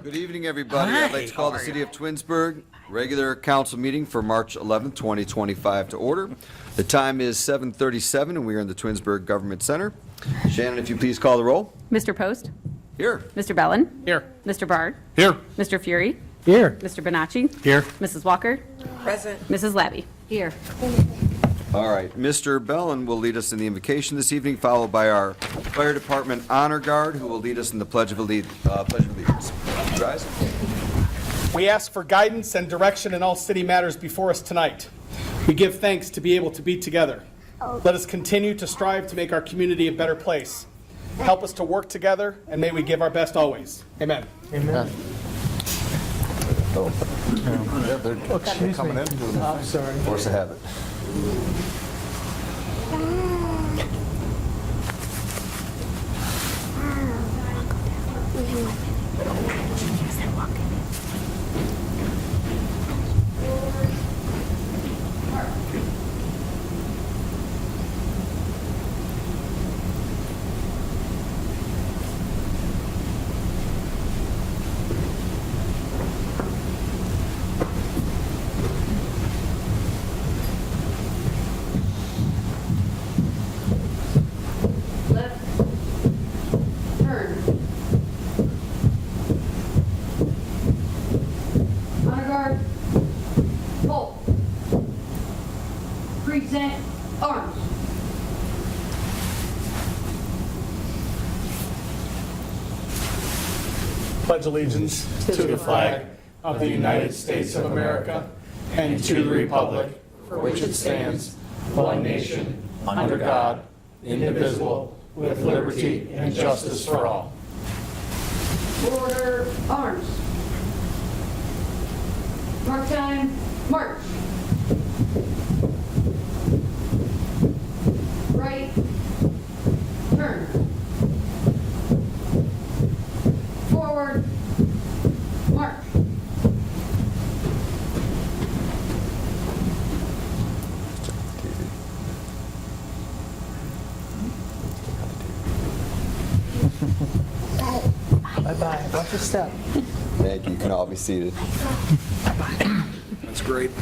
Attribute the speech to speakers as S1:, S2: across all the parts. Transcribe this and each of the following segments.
S1: Good evening, everybody. I'd like to call the City of Twinsburg regular council meeting for March 11th, 2025 to order. The time is 7:37 and we are in the Twinsburg Government Center. Shannon, if you please call the roll.
S2: Mr. Post?
S1: Here.
S2: Mr. Bellin?
S3: Here.
S2: Mr. Bard?
S3: Here.
S2: Mr. Fury?
S3: Here.
S2: Mr. Bonacci?
S3: Here.
S2: Mrs. Walker?
S4: Present.
S2: Mrs. Labby? Here.
S1: All right. Mr. Bellin will lead us in the invocation this evening, followed by our Fire Department Honor Guard, who will lead us in the Pledge of Allegiance. Rise.
S3: We ask for guidance and direction in all city matters before us tonight. We give thanks to be able to be together. Let us continue to strive to make our community a better place. Help us to work together, and may we give our best always. Amen.
S5: Amen.
S6: Excuse me. I'm sorry.
S1: Force of habit.
S2: Left. Turn. Honor guard. Halt. Present arms.
S3: Pledge allegiance to the flag of the United States of America and to the republic for which it stands, one nation, under God, indivisible, with liberty and justice for all.
S2: Order arms. Mark time. March. Right. Turn. Forward. March.
S6: Bye-bye. Watch your step.
S1: Thank you. You can all be seated. That's great.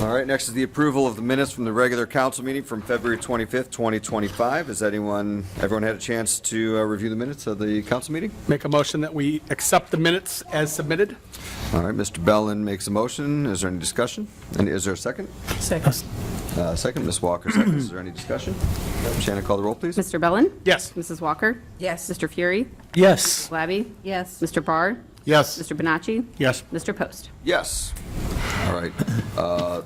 S1: All right, next is the approval of the minutes from the regular council meeting from February 25th, 2025. Has everyone had a chance to review the minutes of the council meeting?
S3: Make a motion that we accept the minutes as submitted.
S1: All right, Mr. Bellin makes a motion. Is there any discussion? And is there a second?
S6: Second.
S1: Second, Ms. Walker seconds. Is there any discussion? Shannon, call the roll, please.
S2: Mr. Bellin?
S3: Yes.
S2: Mrs. Walker?
S4: Yes.
S2: Mr. Fury?
S6: Yes.
S2: Labby?
S4: Yes.
S2: Mr. Bard?
S3: Yes.
S2: Mr. Bonacci?
S3: Yes.
S2: Mr. Post?
S1: Yes. All right. The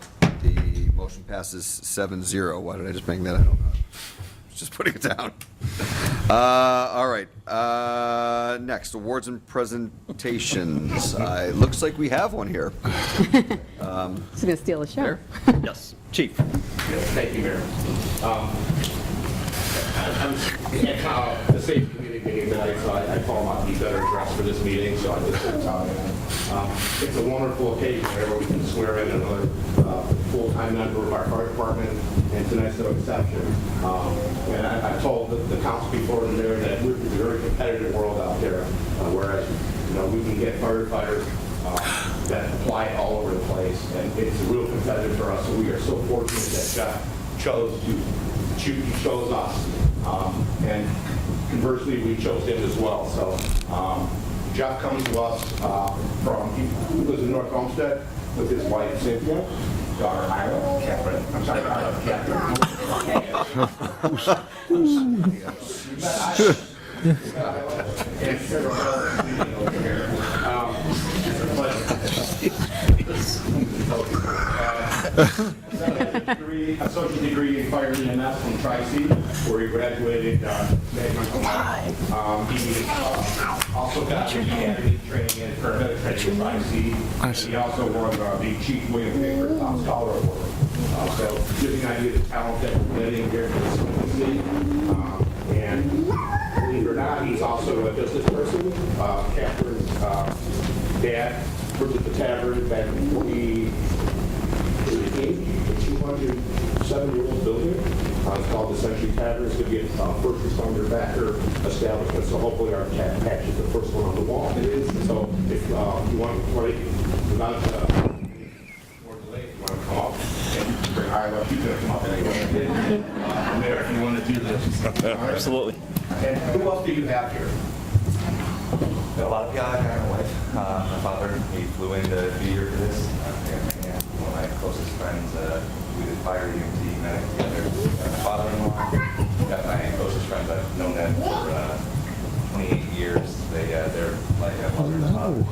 S1: motion passes 7-0. Why did I just make that? I don't know. Just putting it down. All right. Next, awards and presentations. Looks like we have one here.
S2: He's going to steal the show.
S7: Yes, Chief.
S5: Yes, thank you, Mayor. I'm at the safety committee meeting tonight, so I thought I might be better dressed for this meeting, so I just said it's a wonderful occasion whenever we can swear in another full-time member of our fire department, and tonight's no exception. And I told the council before the mayor that it's a very competitive world out there, whereas we can get firefighters that apply all over the place, and it's real competitive for us. So we are so fortunate that Jeff chose us, and conversely, we chose him as well. So Jeff comes to us he lives in North Homestead with his wife Cynthia, daughter Catherine. Associate degree in fire EMS from Tri-C, where he graduated magna cum laude. He also got academy training in paramedic training in Tri-C. He also won the Chief William Baker Scholar Award. So giving you an idea of the talent that we're getting here in this city. And believe it or not, he's also a business person. Catherine's dad worked at the tavern back in 2018, a 207-year-old building. It's called the Century Tavern. It's going to be a first responder backer establishment, so hopefully our patch is the first one on the wall. It is. So if you want to play, without more delay, if you want to come up and bring Iowa, you can come up anyway. From there, if you want to do this.
S4: Absolutely.
S5: And who else do you have here?
S4: A lot of people. I got my wife, my father. He flew in to be here for this. And one of my closest friends, we did fire EMT medic together. Got my father-in-law. Got my closest friends. I've known them for 28 years. They're like a mother and father.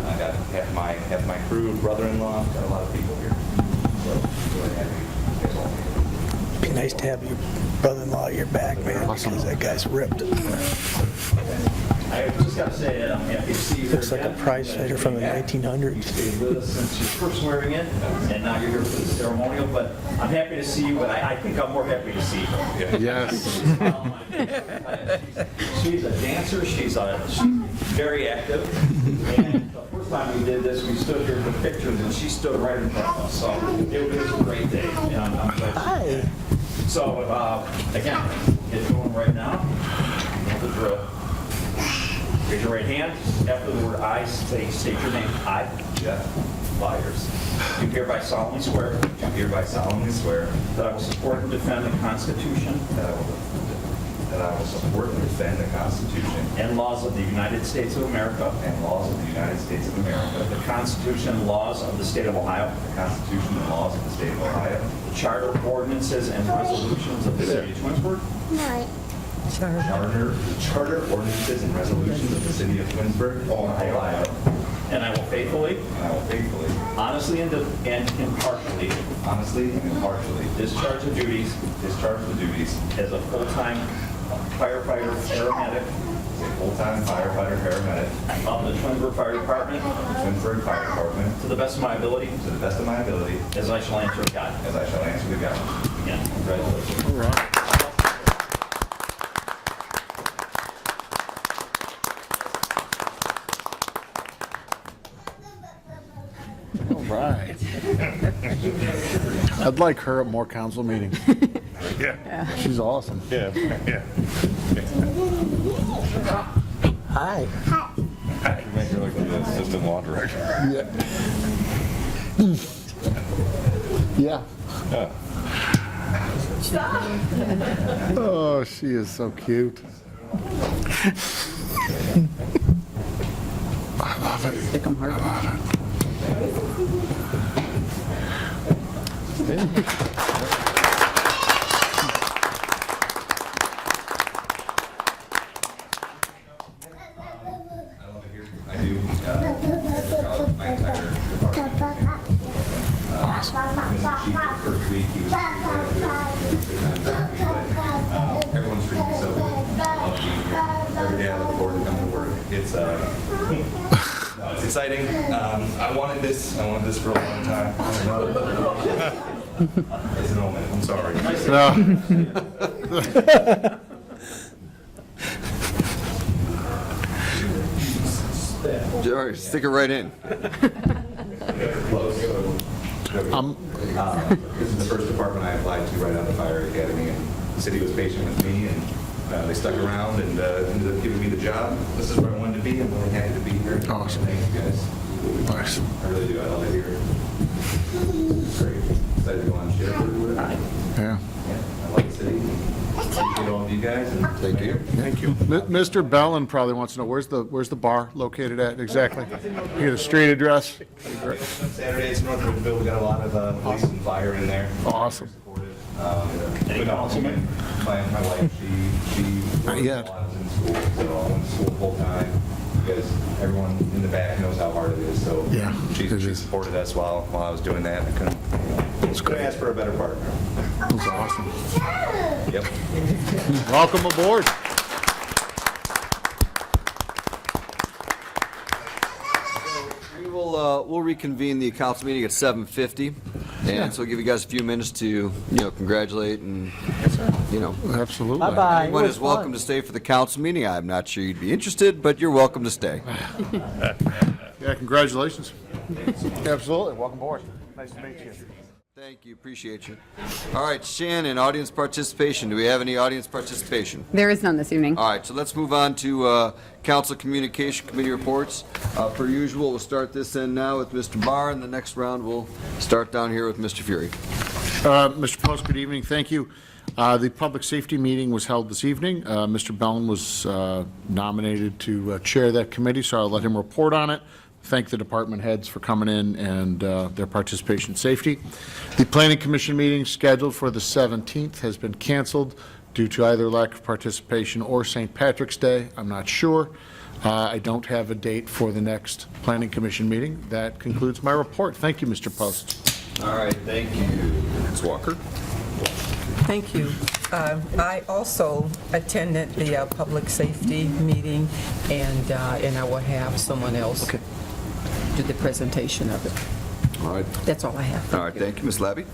S4: I got half my crew, brother-in-law. Got a lot of people here. So really happy. You guys all here.
S6: Be nice to have your brother-in-law at your back, man, because that guy's ripped.
S7: I just got to say, I'm happy to see you here.
S6: Looks like a prize fighter from the 1900s.
S7: You stayed with us since you first swearing in, and now you're here for the ceremonial, but I'm happy to see you, but I think I'm more happy to see her.
S8: Yes.
S7: She's a dancer, she's very active, and the first time we did this, we stood here for pictures, and she stood right in front of us, so it was a great day, and I'm glad she did. So, again, get going right now. The drill. Raise your right hand. After the word I, state your name. I, Jeff Byers. Do hereby solemnly swear.
S4: Do hereby solemnly swear
S7: That I will support and defend the Constitution
S4: that I will support and defend the Constitution
S7: and laws of the United States of America,
S4: and laws of the United States of America,
S7: the Constitution and laws of the State of Ohio,
S4: the Constitution and laws of the State of Ohio,
S7: the Charter, ordinances, and resolutions of the City of Twinsburg,
S4: the Charter, ordinances, and resolutions of the City of Twinsburg, Ohio,
S7: and I will faithfully, honestly, and impartially
S4: honestly, and impartially
S7: discharge the duties
S4: discharge the duties
S7: as a full-time firefighter paramedic
S4: as a full-time firefighter paramedic
S7: of the Twinsburg Fire Department
S4: of the Twinsburg Fire Department
S7: to the best of my ability,
S4: to the best of my ability,
S7: as I shall answer to God.
S4: as I shall answer to God.
S7: Again, congratulations.
S8: All right. All right. I'd like her at more council meetings.
S9: Yeah.
S8: She's awesome.
S9: Yeah. Yeah.
S6: Hi.
S9: You make her like the assistant law director.
S8: Yeah. Oh, she is so cute. I love it.
S2: Stick 'em hard.
S4: I do, my entire department. Mr. Chief, the first week, he was everyone's treating me so good. I love being here. Every day I look forward to coming to work. It's, no, it's exciting. I wanted this for a long time. It's an omen, I'm sorry.
S8: No.
S1: All right, stick it right in.
S4: This is the first department I applied to right out of the fire academy, and the city was patient with me, and they stuck around and ended up giving me the job. This is where I wanted to be. I'm really happy to be here.
S8: Awesome.
S4: Thank you guys.
S8: Nice.
S4: I really do. I love it here. Great. Excited to go on shift.
S8: Yeah.
S4: Yeah, I like the city. Appreciate all of you guys. And
S1: Thank you.
S8: Thank you. Mr. Bellin probably wants to know, where's the bar located at exactly? You get a street address?
S4: Saturday, it's North Ridgeville. We got a lot of police and fire in there.
S8: Awesome.
S7: Any councilman?
S4: My wife, she
S8: Not yet.
S4: while I was in school, so I went to school full time. Because everyone in the back knows how hard it is, so
S8: Yeah,
S4: she
S8: it is.
S4: supported us while I was doing that. I couldn't ask for a better partner.
S8: That's awesome.
S4: Yep.
S8: Welcome aboard.
S1: We'll reconvene the council meeting at 7:50, and so we'll give you guys a few minutes to, congratulate and,
S8: Absolutely.
S6: Bye-bye.
S1: anyone
S6: It
S1: is
S6: was
S1: welcome
S6: fun.
S1: to stay for the council meeting. I'm not sure you'd be interested, but you're welcome to stay.
S8: Yeah, congratulations. Absolutely. Welcome aboard. Nice to meet you.
S1: Thank you, appreciate you. All right, Shannon, audience participation. Do we have any audience participation?
S2: There is none this evening.
S1: All right, so let's move on to Council Communication Committee reports. Per usual, we'll start this end now with Mr. Barr, and the next round we'll start down here with Mr. Fury.
S8: Mr. Post, good evening. Thank you. The public safety meeting was held this evening. Mr. Bellin was nominated to chair that committee, so I'll let him report on it. Thank the department heads for coming in and their participation in safety. The Planning Commission meeting scheduled for the 17th has been canceled due to either lack of participation or St. Patrick's Day. I'm not sure. I don't have a date for the next Planning Commission meeting. That concludes my report. Thank you, Mr. Post.
S1: All right, thank you. Ms. Walker?
S10: Thank you. I also attended the public safety meeting, and I will have someone else do the presentation of it.
S1: All right.
S10: That's all I have.
S1: All right, thank you. Ms. Labby?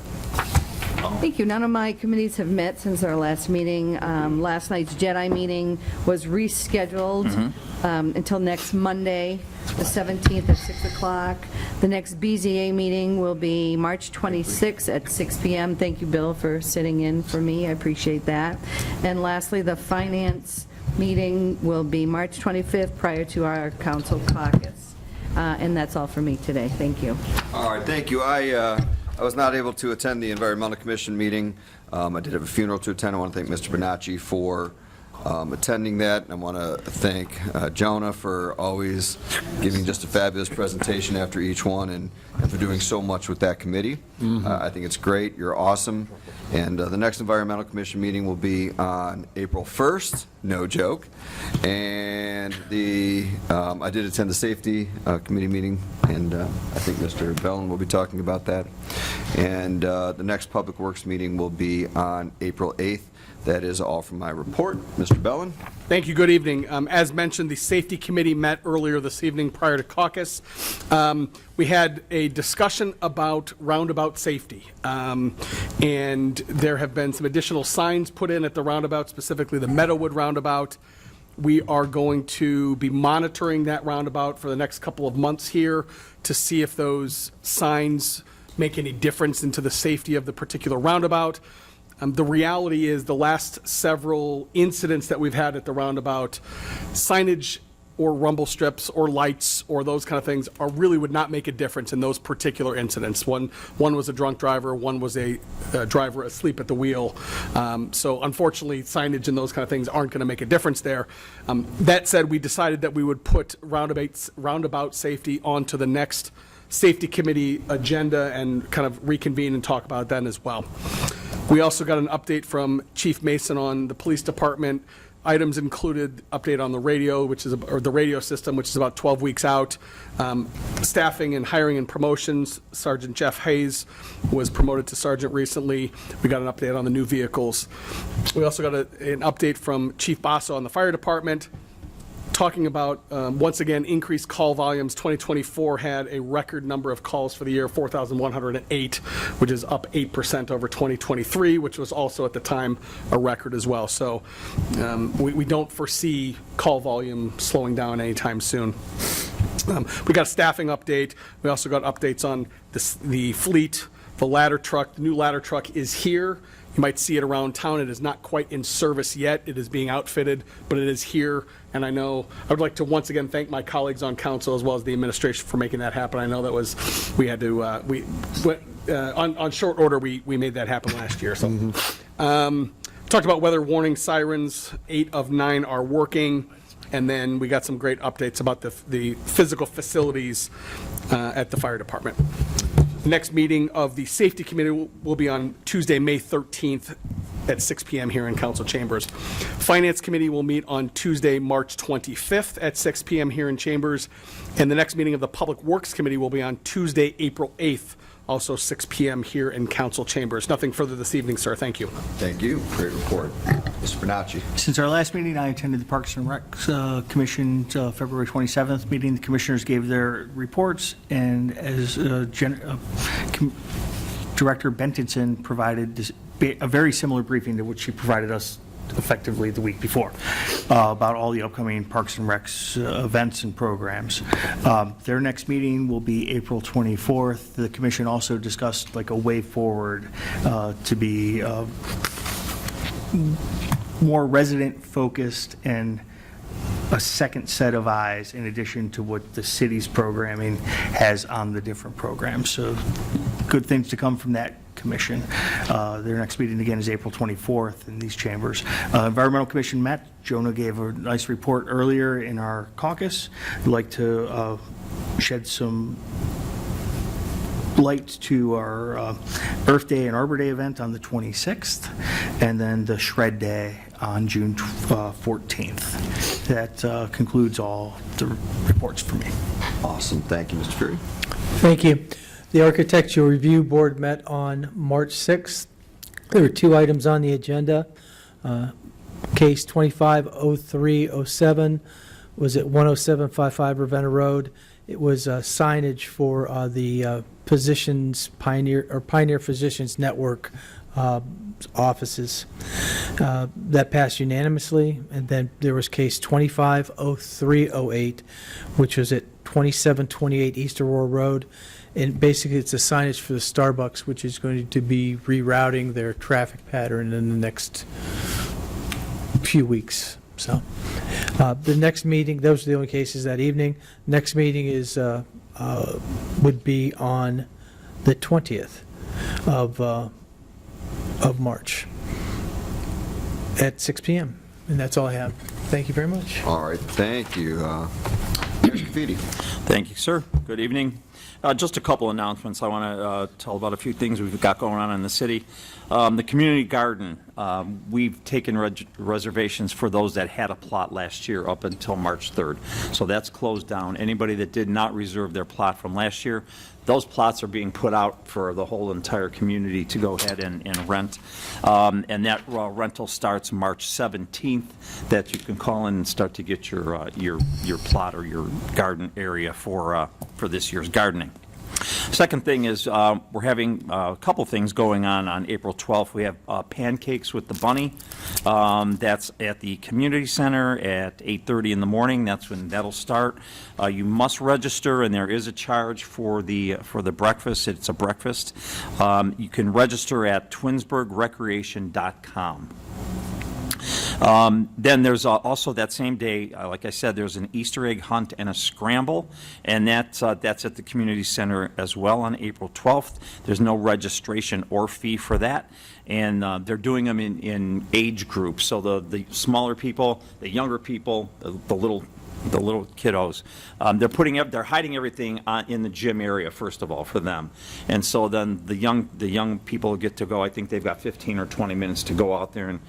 S11: Thank you. None of my committees have met since our last meeting. Last night's Jedi meeting was rescheduled until next Monday, the 17th at 6 o'clock. The next BZA meeting will be March 26th at 6 p.m. Thank you, Bill, for sitting in for me. I appreciate that. And lastly, the finance meeting will be March 25th prior to our council caucus. And that's all for me today. Thank you.
S1: All right, thank you. I was not able to attend the Environmental Commission meeting. I did have a funeral to attend. I want to thank Mr. Bonacci for attending that. And I want to thank Jonah for always giving just a fabulous presentation after each one and for doing so much with that committee. I think it's great. You're awesome. And the next Environmental Commission meeting will be on April 1st, no joke. And I did attend the Safety Committee meeting, and I think Mr. Bellin will be talking about that. And the next Public Works meeting will be on April 8th. That is all from my report. Mr. Bellin?
S3: Thank you. Good evening. As mentioned, the Safety Committee met earlier this evening prior to caucus. We had a discussion about roundabout safety, and there have been some additional signs put in at the roundabout, specifically the Meadowwood roundabout. We are going to be monitoring that roundabout for the next couple of months here to see if those signs make any difference into the safety of the particular roundabout. The reality is the last several incidents that we've had at the roundabout, signage or rumble strips or lights or those kind of things really would not make a difference in those particular incidents. One was a drunk driver, one was a driver asleep at the wheel. So unfortunately, signage and those kind of things aren't going to make a difference there. That said, we decided that we would put roundabout safety onto the next Safety Committee agenda and kind of reconvene and talk about it then as well. We also got an update from Chief Mason on the police department. Items included update on the radio, or the radio system, which is about 12 weeks out. Staffing and hiring and promotions. Sergeant Jeff Hayes was promoted to sergeant recently. We got an update on the new vehicles. We also got an update from Chief Basso on the fire department, talking about, once again, increased call volumes. 2024 had a record number of calls for the year, 4,108, which is up 8% over 2023, which was also at the time a record as well. So we don't foresee call volume slowing down anytime soon. We got a staffing update. We also got updates on the fleet. The ladder truck, the new ladder truck is here. You might see it around town. It is not quite in service yet. It is being outfitted, but it is here. And I would like to once again thank my colleagues on council as well as the administration for making that happen. I know that on short order, we made that happen last year. So, talked about weather warning sirens. 8 of 9 are working. And then we got some great updates about the physical facilities at the fire department. Next meeting of the Safety Committee will be on Tuesday, May 13th at 6 p.m. here in Council Chambers. Finance Committee will meet on Tuesday, March 25th at 6 p.m. here in Chambers. And the next meeting of the Public Works Committee will be on Tuesday, April 8th, also 6 p.m. here in Council Chambers. Nothing further this evening, sir. Thank you.
S1: Thank you. Great report. Mr. Bonacci.
S6: Since our last meeting, I attended the Parks and Rec Commission's February 27th meeting. The commissioners gave their reports, and as Director Bentinson provided a very similar briefing to what she provided us effectively the week before, about all the upcoming Parks and Recs events and programs. Their next meeting will be April 24th. The commission also discussed like a way forward to be more resident-focused and a second set of eyes in addition to what the city's programming has on the different programs. So good things to come from that commission. Their next meeting again is April 24th in these chambers. Environmental Commission met. Jonah gave a nice report earlier in our caucus. I'd like to shed some light to our Earth Day and Arbor Day event on the 26th, and then the Shred Day on June 14th. That concludes all the reports for me.
S1: Awesome. Thank you, Mr. Fury.
S12: Thank you. The Architectural Review Board met on March 6th. There were 2 items on the agenda. Case 250307 was at 10755 Ravenna Road. It was signage for the Physicians Pioneer Physicians Network offices. That passed unanimously. And then there was case 250308, which was at 2728 East Aurora Road. And basically, it's a signage for the Starbucks, which is going to be rerouting their traffic pattern in the next few weeks. So, the next meeting, those are the only cases that evening. Next meeting is would be on the 20th of March at 6 p.m. And that's all I have. Thank you very much.
S1: All right. Thank you. Mr. Confetti.
S7: Thank you, sir. Good evening. Just a couple announcements. I want to tell about a few things we've got going on in the city. The community garden, we've taken reservations for those that had a plot last year up until March 3rd. So that's closed down. Anybody that did not reserve their plot from last year, those plots are being put out for the whole entire community to go ahead and rent. And that rental starts March 17th, that you can call in and start to get your plot or your garden area for this year's gardening. Second thing is we're having a couple things going on April 12th. We have Pancakes with the Bunny. That's at the community center at 8:30 in the morning. That's when that'll start. You must register, and there is a charge for the breakfast. It's a breakfast. You can register at twinsburgrecreation.com. Then there's also that same day, like I said, there's an Easter egg hunt and a scramble, and that's at the community center as well on April 12th. There's no registration or fee for that, and they're doing them in age groups. So the smaller people, the younger people, the little kiddos, they're hiding everything in the gym area first of all for them, and so then the young people get to go. I think they've got 15 or 20 minutes to go out there and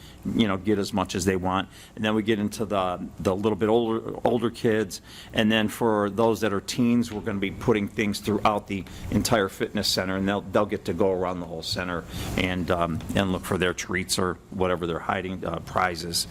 S7: get as much as they want, and then we get into the little bit older kids, and then for those that are teens, we're going to be putting things throughout the entire fitness center, and they'll get to go around the whole center and look for their treats or whatever they're hiding, prizes.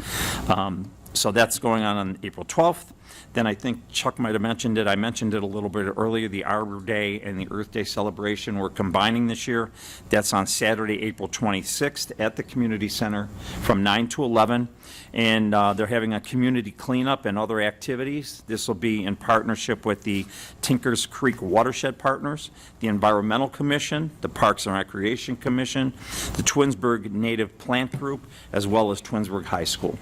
S7: So that's going on April 12th. Then I think Chuck might have mentioned it. I mentioned it a little bit earlier, the Arbor Day and the Earth Day celebration we're combining this year. That's on Saturday, April 26th at the community center from 9 to 11. And they're having a community cleanup and other activities. This will be in partnership with the Tinkers Creek Watershed Partners, the Environmental Commission, the Parks and Recreation Commission, the Twinsburg Native Plant Group, as well as Twinsburg High School.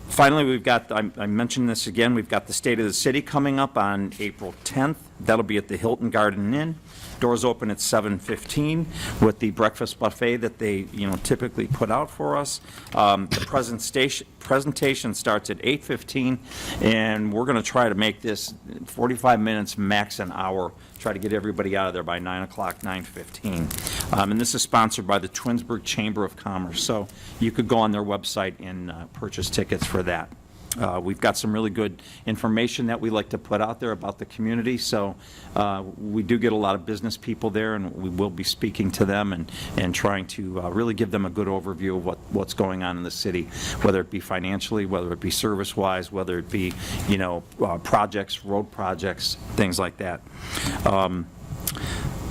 S7: Finally, we've got, I mentioned this again, we've got the State of the City coming up on April 10th. That'll be at the Hilton Garden Inn. Doors open at 7:15 with the breakfast buffet that they typically put out for us. The presentation starts at 8:15, and we're going to try to make this 45 minutes, max an hour. Try to get everybody out of there by 9 o'clock, 9:15. And this is sponsored by the Twinsburg Chamber of Commerce, so you could go on their website and purchase tickets for that. We've got some really good information that we like to put out there about the community, so we do get a lot of business people there, and we will be speaking to them and trying to really give them a good overview of what's going on in the city, whether it be financially, whether it be service-wise, whether it be, road projects, things like that.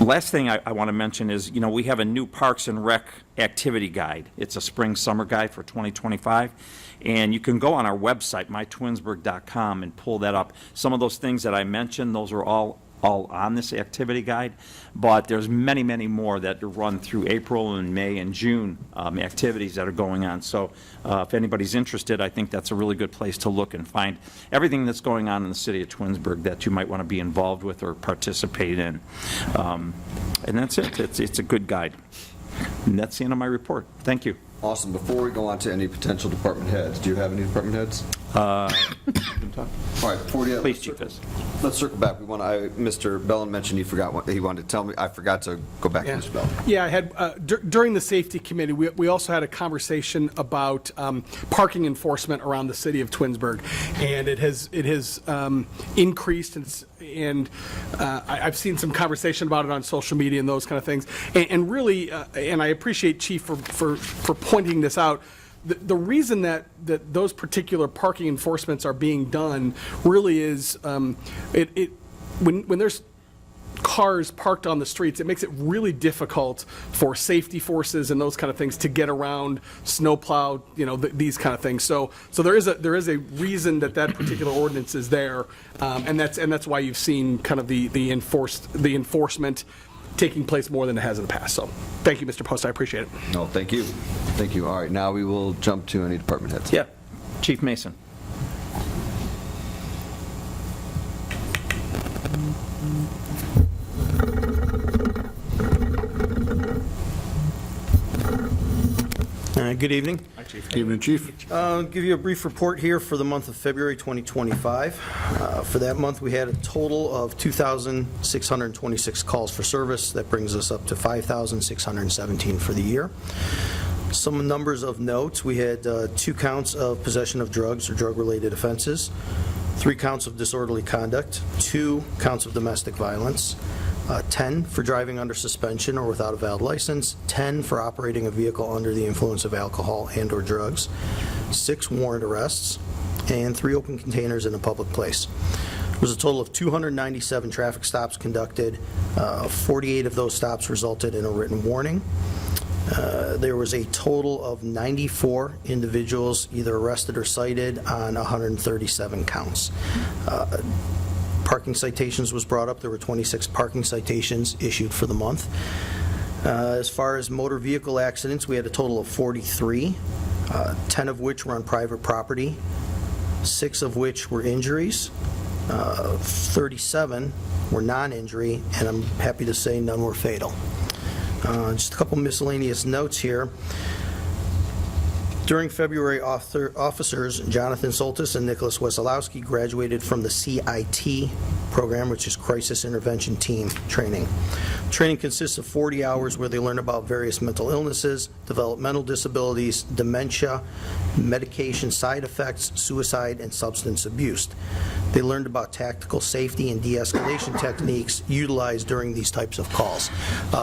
S13: Last thing I want to mention is, we have a new Parks and Rec activity guide. It's a spring-summer guide for 2025, and you can go on our website, mytwinsburg.com, and pull that up. Some of those things that I mentioned, those are all on this activity guide, but there's many, many more that run through April and May and June, activities that are going on. So if anybody's interested, I think that's a really good place to look and find everything that's going on in the city of Twinsburg that you might want to be involved with or participate in. And that's it. It's a good guide. And that's the end of my report. Thank you.
S1: Awesome. Before we go on to any potential department heads, do you have any department heads? All right, before we do that,
S13: Police chief is.
S1: let's circle back. Mr. Bellin mentioned he forgot what he wanted to tell me. I forgot to go back to Mr. Bellin.
S3: Yeah, I had, during the safety committee, we also had a conversation about parking enforcement around the city of Twinsburg. And it has increased, and I've seen some conversation about it on social media and those kind of things. And really, and I appreciate Chief for pointing this out. The reason that those particular parking enforcements are being done really is when there's cars parked on the streets, it makes it really difficult for safety forces and those kind of things to get around, snowplow, these kind of things. So there is a reason that particular ordinance is there, and that's why you've seen kind of the enforcement taking place more than it has in the past. So thank you, Mr. Post. I appreciate it.
S1: No, thank you. Thank you. All right, now we will jump to any department heads.
S13: Yeah. Chief Mason.
S14: Good evening.
S8: Hi, Chief. Good evening, Chief.
S14: I'll give you a brief report here for the month of February 2025. For that month, we had a total of 2,626 calls for service. That brings us up to 5,617 for the year. Some numbers of note: we had 2 counts of possession of drugs or drug-related offenses, 3 counts of disorderly conduct, 2 counts of domestic violence, 10 for driving under suspension or without a valid license, 10 for operating a vehicle under the influence of alcohol and/or drugs, 6 warrant arrests, and 3 open containers in a public place. There was a total of 297 traffic stops conducted. 48 of those stops resulted in a written warning. There was a total of 94 individuals either arrested or cited on 137 counts. Parking citations was brought up. There were 26 parking citations issued for the month. As far as motor vehicle accidents, we had a total of 43, 10 of which were on private property, 6 of which were injuries, 37 were non-injury, and I'm happy to say none were fatal. Just a couple miscellaneous notes here. During February, officers Jonathan Soltis and Nicholas Wesolowski graduated from the CIT program, which is Crisis Intervention Team Training. Training consists of 40 hours where they learn about various mental illnesses, developmental disabilities, dementia, medication side effects, suicide, and substance abuse. They learned about tactical safety and de-escalation techniques utilized during these types of calls.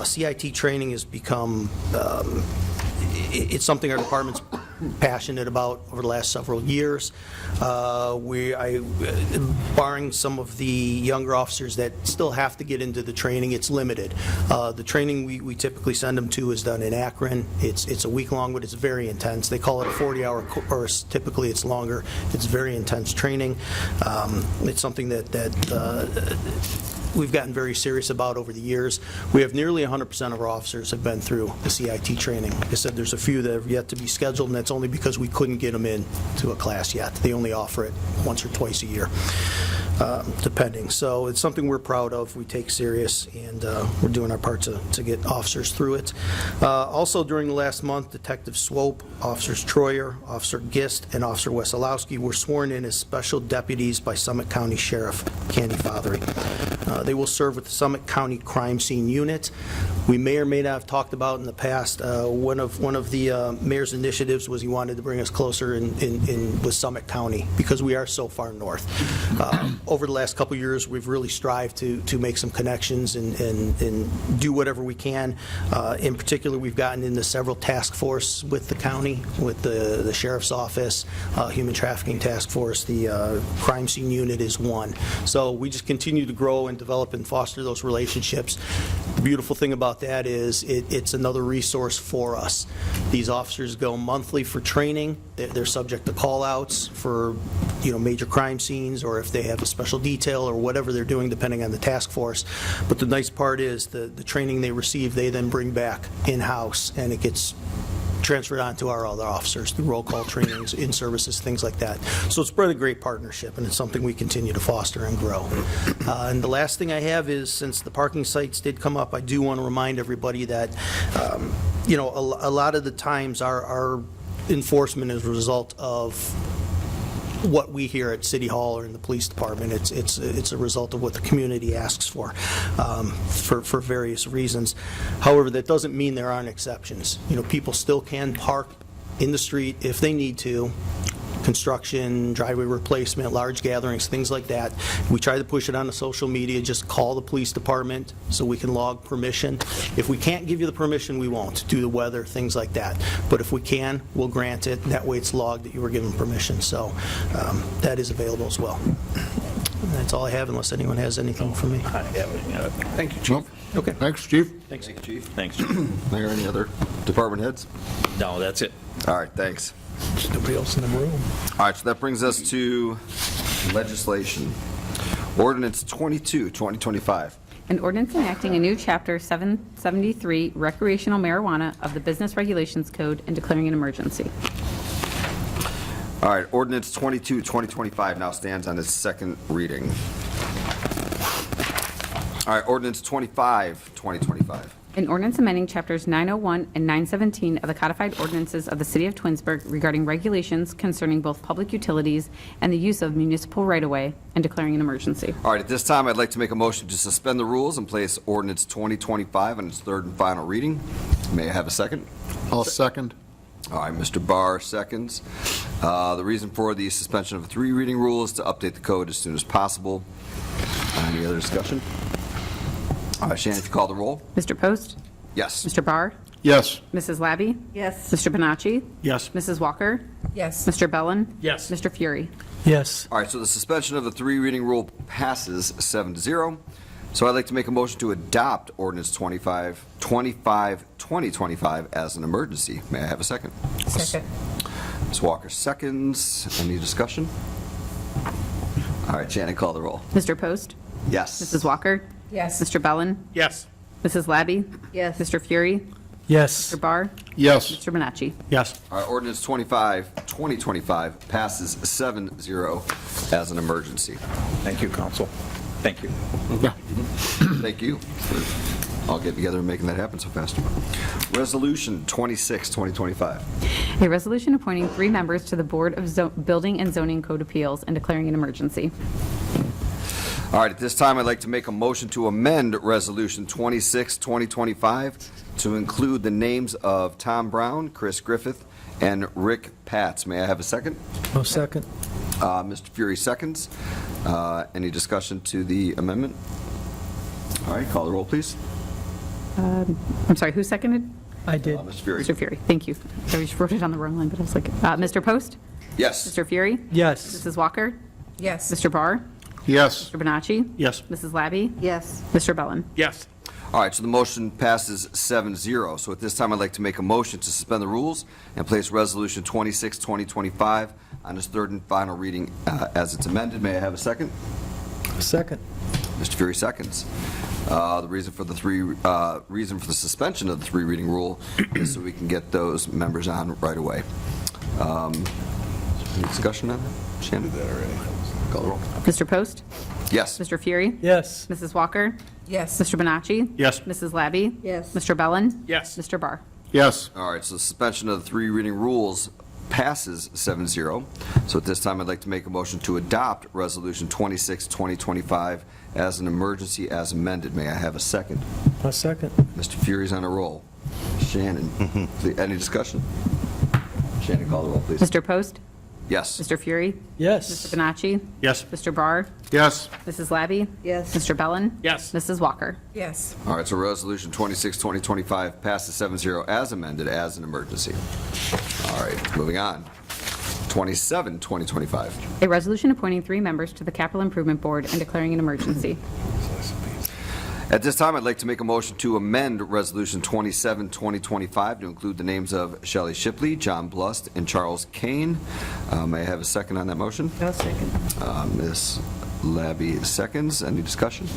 S14: CIT training has become it's something our department's passionate about over the last several years. Barring some of the younger officers that still have to get into the training, it's limited. The training we typically send them to is done in Akron. It's a week long, but it's very intense. They call it a 40-hour course. Typically, it's longer. It's very intense training. It's something that we've gotten very serious about over the years. We have nearly 100% of our officers have been through the CIT training. Like I said, there's a few that have yet to be scheduled, and that's only because we couldn't get them in to a class yet. They only offer it once or twice a year, depending. So it's something we're proud of, we take serious, and we're doing our part to get officers through it. Also, during the last month, Detective Swope, Officers Troyer, Officer Gist, and Officer Wesolowski were sworn in as special deputies by Summit County Sheriff Candy Fothery. They will serve with the Summit County Crime Scene Unit. We may or may not have talked about in the past, one of the mayor's initiatives was he wanted to bring us closer with Summit County because we are so far north. Over the last couple years, we've really strived to make some connections and do whatever we can. In particular, we've gotten into several task force with the county, with the sheriff's office, Human Trafficking Task Force. The Crime Scene Unit is one. So we just continue to grow and develop and foster those relationships. The beautiful thing about that is it's another resource for us. These officers go monthly for training. They're subject to call-outs for, major crime scenes, or if they have a special detail or whatever they're doing, depending on the task force. But the nice part is the training they receive, they then bring back in-house, and it gets transferred on to our other officers through roll call trainings, in-services, things like that. So it's been a great partnership, and it's something we continue to foster and grow. And the last thing I have is, since the parking sites did come up, I do want to remind everybody that, a lot of the times our enforcement is a result of what we hear at City Hall or in the police department. It's a result of what the community asks for various reasons. However, that doesn't mean there aren't exceptions. People still can park in the street if they need to. Construction, driveway replacement, large gatherings, things like that. We try to push it on the social media. Just call the police department so we can log permission. If we can't give you the permission, we won't, due to weather, things like that. But if we can, we'll grant it. That way it's logged that you were given permission. So that is available as well. And that's all I have, unless anyone has anything for me.
S1: Thank you, Chief.
S8: Okay. Thanks, Chief.
S1: Thanks, Chief.
S13: Thanks.
S1: Mayor, any other department heads?
S13: No, that's it.
S1: All right, thanks.
S12: Nobody else in the room.
S1: All right, so that brings us to legislation. Ordinance 22, 2025.
S2: An ordinance enacting a new Chapter 773 recreational marijuana of the Business Regulations Code and declaring an emergency.
S1: All right, ordinance 22, 2025 now stands on its second reading. All right, ordinance 25, 2025.
S2: An ordinance amending Chapters 901 and 917 of the codified ordinances of the City of Twinsburg regarding regulations concerning both public utilities and the use of municipal right-of-way and declaring an emergency.
S1: All right, at this time, I'd like to make a motion to suspend the rules and place ordinance 2025 on its third and final reading. May I have a second?
S8: I'll second.
S1: All right, Mr. Barr seconds. The reason for the suspension of the three reading rule is to update the code as soon as possible. Any other discussion? All right, Shannon, if you call the roll.
S2: Mr. Post?
S1: Yes.
S2: Mr. Barr?
S8: Yes.
S2: Mrs. Labby?
S11: Yes.
S2: Mr. Panacci?
S6: Yes.
S2: Mrs. Walker?
S10: Yes.
S2: Mr. Bellin?
S3: Yes.
S2: Mr. Fury?
S12: Yes.
S1: All right, so the suspension of the three reading rule passes 7-0. So I'd like to make a motion to adopt ordinance 2025 as an emergency. May I have a second?
S10: Second.
S1: Ms. Walker seconds. Any discussion? All right, Shannon, call the roll.
S2: Mr. Post?
S1: Yes.
S2: Mrs. Walker?
S10: Yes.
S2: Mr. Bellin?
S3: Yes.
S2: Mrs. Labby?
S11: Yes.
S2: Mr. Fury?
S12: Yes.
S2: Mr. Barr?
S8: Yes.
S2: Mr. Bonacci?
S6: Yes.
S1: All right, ordinance 2025 passes 7-0 as an emergency.
S13: Thank you, council. Thank you.
S1: Thank you for all getting together and making that happen so fast. Resolution 26, 2025.
S2: A resolution appointing 3 members to the Board of Building and Zoning Code Appeals and declaring an emergency.
S1: All right, at this time, I'd like to make a motion to amend Resolution 26, 2025 to include the names of Tom Brown, Chris Griffith, and Rick Patz. May I have a second?
S12: No second.
S1: Mr. Fury seconds. Any discussion to the amendment? All right, call the roll, please.
S2: I'm sorry, who seconded?
S12: I did.
S1: Mr. Fury.
S2: Mr. Fury, thank you. I just wrote it on the wrong line, but I was like, Mr. Post?
S1: Yes.
S2: Mr. Fury?
S12: Yes.
S2: Mrs. Walker?
S10: Yes.
S2: Mr. Barr?
S8: Yes.
S2: Mr. Bonacci?
S6: Yes.
S2: Mrs. Labby?
S11: Yes.
S2: Mr. Bellin?
S3: Yes.
S1: All right, so the motion passes 7-0. So at this time, I'd like to make a motion to suspend the rules and place Resolution 26, 2025 on its third and final reading as it's amended. May I have a second?
S12: Second.
S1: Mr. Fury seconds. The reason for the suspension of the three reading rule is so we can get those members on right away. Any discussion on that? Shannon? Did that already. Call the roll.
S2: Mr. Post?
S1: Yes.
S2: Mr. Fury?
S12: Yes.
S2: Mrs. Walker?
S10: Yes.
S2: Mr. Bonacci?
S6: Yes.
S2: Mrs. Labby?
S11: Yes.
S2: Mr. Bellin?
S3: Yes.
S2: Mr. Barr?
S8: Yes.
S1: All right, so the suspension of the three reading rules passes 7-0. So at this time, I'd like to make a motion to adopt Resolution 26, 2025 as an emergency as amended. May I have a second?
S12: A second.
S1: Mr. Fury's on a roll. Shannon, any discussion? Shannon, call the roll, please.
S2: Mr. Post?
S1: Yes.
S2: Mr. Fury?
S12: Yes.
S2: Mr. Bonacci?
S6: Yes.
S2: Mr. Barr?
S8: Yes.
S2: Mrs. Labby?
S11: Yes.
S2: Mr. Bellin?
S3: Yes.
S2: Mrs. Walker?
S10: Yes.
S1: All right, so Resolution 26, 2025 passes 7-0 as amended as an emergency. All right, moving on. 27, 2025.
S2: A resolution appointing 3 members to the Capital Improvement Board and declaring an emergency.
S1: At this time, I'd like to make a motion to amend Resolution 27, 2025 to include the names of Shelley Shipley, John Blust, and Charles Kane. May I have a second on that motion?
S11: I'll second.
S1: Ms. Labby seconds. Any discussion?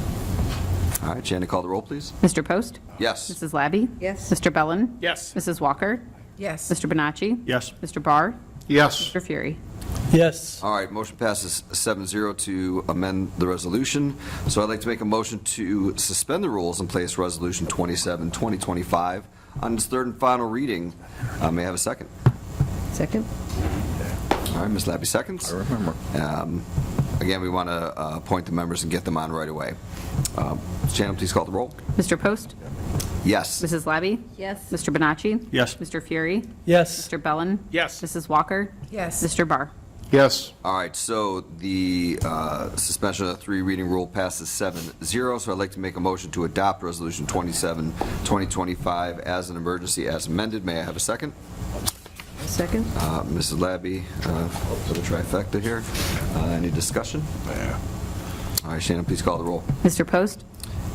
S1: All right, Shannon, call the roll, please.
S2: Mr. Post?
S1: Yes.
S2: Mrs. Labby?
S11: Yes.
S2: Mr. Bellin?
S3: Yes.
S2: Mrs. Walker?
S10: Yes.
S2: Mr. Bonacci?
S6: Yes.
S2: Mr. Barr?
S8: Yes.
S2: Mr. Fury?
S12: Yes.
S1: All right, motion passes 7-0 to amend the resolution. So I'd like to make a motion to suspend the rules and place Resolution 27, 2025 on its third and final reading. May I have a second?
S11: Second?
S1: All right, Ms. Labby seconds.
S9: I remember.
S1: Again, we want to appoint the members and get them on right away. Shannon, please call the roll.
S2: Mr. Post?
S1: Yes.
S2: Mrs. Labby?
S11: Yes.
S2: Mr. Bonacci?
S6: Yes.
S2: Mr. Fury?
S12: Yes.
S2: Mr. Bellin?
S3: Yes.
S2: Mrs. Walker?
S10: Yes.
S2: Mr. Barr?
S8: Yes.
S1: All right, so the suspension of the three reading rule passes 7-0, so I'd like to make a motion to adopt Resolution 27, 2025 as an emergency as amended. May I have a second?
S11: Second?
S1: Mrs. Labby, for the trifecta here. Any discussion?
S9: Yeah.
S1: All right, Shannon, please call the roll.
S2: Mr. Post?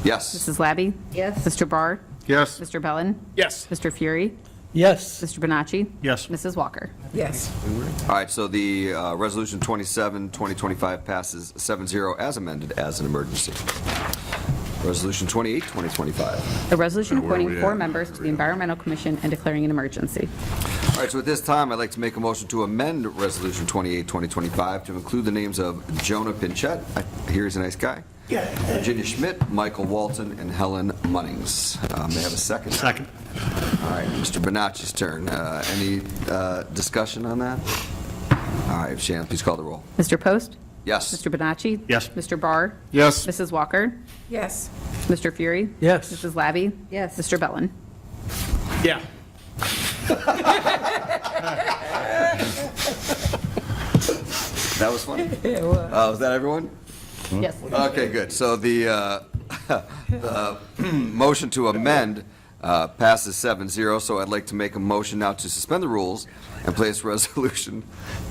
S1: Yes.
S2: Mrs. Labby?
S11: Yes.
S2: Mr. Barr?
S8: Yes.
S2: Mr. Bellin?
S3: Yes.
S2: Mr. Fury?
S12: Yes.
S2: Mr. Bonacci?
S6: Yes.
S2: Mrs. Walker?
S10: Yes.
S1: All right, so the Resolution 27, 2025 passes 7-0 as amended as an emergency. Resolution 28, 2025.
S2: A resolution
S9: Where are we
S2: appointing 4
S9: at?
S2: members to the Environmental Commission and declaring an emergency.
S1: All right, so at this time, I'd like to make a motion to amend Resolution 28, 2025 to include the names of Jonah Pinchette, I hear he's a nice guy, Virginia Schmidt, Michael Walton, and Helen Munnings. May I have a second?
S6: Second.
S1: All right, Mr. Bonacci's turn. Any discussion on that? All right, Shannon, please call the roll.
S2: Mr. Post?
S1: Yes.
S2: Mr. Bonacci?
S6: Yes.
S2: Mr. Barr?
S8: Yes.
S2: Mrs. Walker?
S10: Yes.
S2: Mr. Fury?
S12: Yes.
S2: Mrs. Labby?
S11: Yes.
S2: Mr. Bellin?
S3: Yeah.
S1: That was funny? Was that everyone?
S2: Yes.
S1: Okay, good. So the motion to amend passes 7-0, so I'd like to make a motion now to suspend the rules and place Resolution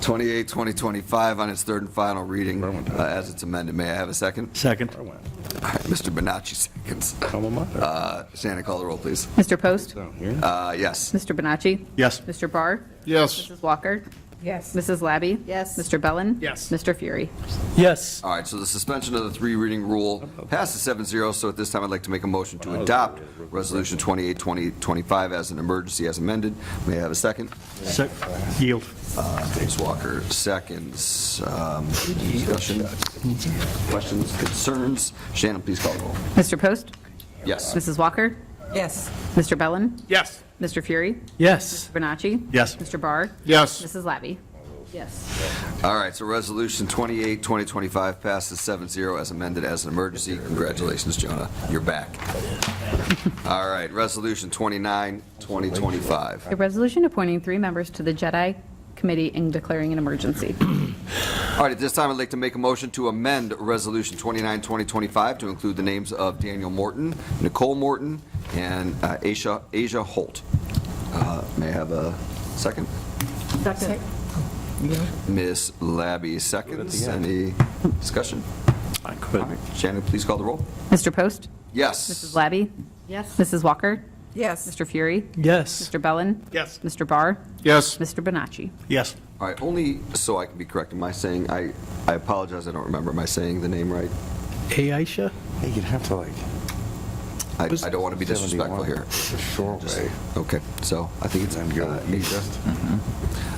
S1: 28, 2025 on its third and final reading as it's amended. May I have a second?
S6: Second.
S1: All right, Mr. Bonacci seconds.
S9: Alma mater.
S1: Shannon, call the roll, please.
S2: Mr. Post?
S9: Down here.
S1: Yes.
S2: Mr. Bonacci?
S6: Yes.
S2: Mr. Barr?
S8: Yes.
S2: Mrs. Walker?
S10: Yes.
S2: Mrs. Labby?
S11: Yes.
S2: Mr. Bellin?
S3: Yes.
S2: Mr. Fury?
S12: Yes.
S1: All right, so the suspension of the three reading rule passes 7-0, so at this time I'd like to make a motion to adopt Resolution 28, 2025 as an emergency as amended. May I have a second?
S6: Yield.
S1: Ms. Walker seconds. Discussion? Questions, concerns? Shannon, please call the roll.
S2: Mr. Post?
S1: Yes.
S2: Mrs. Walker?
S10: Yes.
S2: Mr. Bellin?
S3: Yes.
S2: Mr. Fury?
S12: Yes.
S2: Bonacci?
S6: Yes.
S2: Mr. Barr?
S8: Yes.
S2: Mrs. Labby?
S11: Yes.
S1: All right, so Resolution 28, 2025 passes 7-0 as amended as an emergency. Congratulations, Jonah. You're back. All right, Resolution 29, 2025.
S2: A resolution appointing 3 members to the JEDI Committee and declaring an emergency.
S1: All right, at this time, I'd like to make a motion to amend Resolution 29, 2025 to include the names of Daniel Morton, Nicole Morton, and Asia Holt. May I have a second?
S11: Second.
S1: Ms. Labby seconds. Any discussion?
S9: I could.
S1: All right, Shannon, please call the roll.
S2: Mr. Post?
S1: Yes.
S2: Mrs. Labby?
S11: Yes.
S2: Mrs. Walker?
S10: Yes.
S2: Mr. Fury?
S12: Yes.
S2: Mr. Bellin?
S3: Yes.
S2: Mr. Barr?
S8: Yes.
S2: Mr. Bonacci?
S6: Yes.
S1: All right, only so I can be correct. Am I saying, I apologize, I don't remember. Am I saying the name right?
S12: Aisha?
S9: Hey, you'd have to like.
S1: I don't want to be disrespectful
S9: 71,
S1: here.
S9: The shore way.
S1: Okay, so I think it's
S9: And go east.